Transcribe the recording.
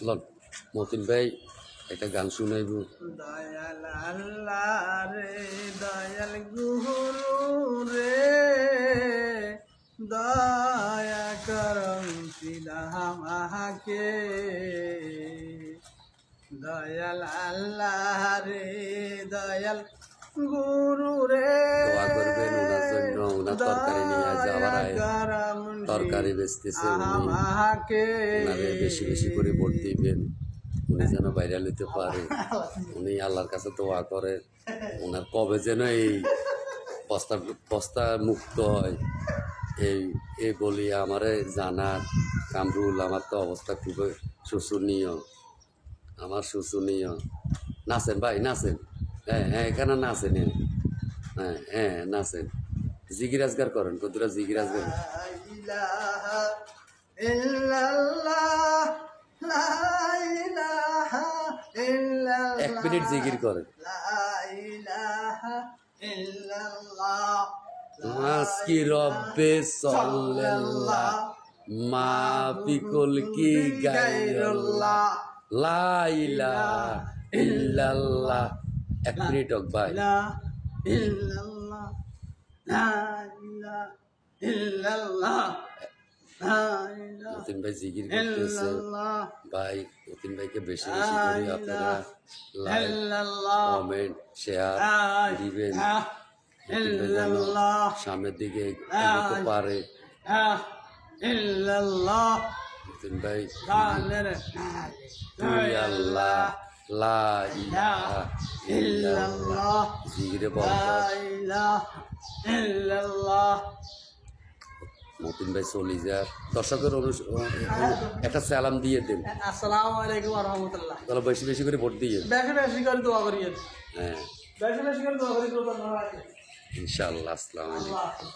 Loan Matin ভাই একটা গান শুনাইব। দয়াল আল্লাহ রে দয়াল গুরু রে দয়া করম সিদাহামাকে দয়াল আল্লাহ রে দয়াল গুরু রে দোয়া করবেন ওনার জন্য, ওনার তরকারি নিয়ে যাওয়ার তরকারি বেচতেছে, ওনারে বেশি বেশি করে ভোট দিবেন, উনি যেন ভাইরাল হইতে পারে। উনি আল্লাহর কাছে দোয়া করে ওনার কবে যেন এই বস্তা মুক্ত হয় এই বলি আমারে জানার। কামরুল আমার তো অবস্থা খুবই শোচনীয়, আমার শোচনীয়। নাচেন ভাই নাচেন, হ্যাঁ হ্যাঁ এখানে নাচেন, হ্যাঁ হ্যাঁ নাচেন, জিগিরাজগার করেন কতটা জিগিরাজগার। এক মিনিট জিকির করেন। মাসকি রব্বে সাল্লাল্লাহ মা বিকুল কি গায়রুল্লাহ লা ইলাহা ইল্লাল্লাহ। এক মিনিট হোক ভাই। মতিন ভাই জিকির করতেছে ভাই। মতিন ভাইকে বেশি বেশি করে আপনারা লাইক কমেন্ট শেয়ার দিবেন, সামনের দিকে এগোতে পারে। মতিন ভাই তুই আল্লাহ লা ইলাহা ইল্লাল্লাহ জিকিরে মতিন ভাই চলে যায়। দর্শকের একটা সালাম দিয়ে দেন। আসসালামু আলাইকুম ওয়া রাহমাতুল্লাহ। তাহলে বেশি বেশি করে ভোট দিয়ে বেশি বেশি করে দোয়া করিয়েন। হ্যাঁ বেশি বেশি করে দোয়া করি। ইনশাআল্লাহ। আসসালামু আলাইকুম।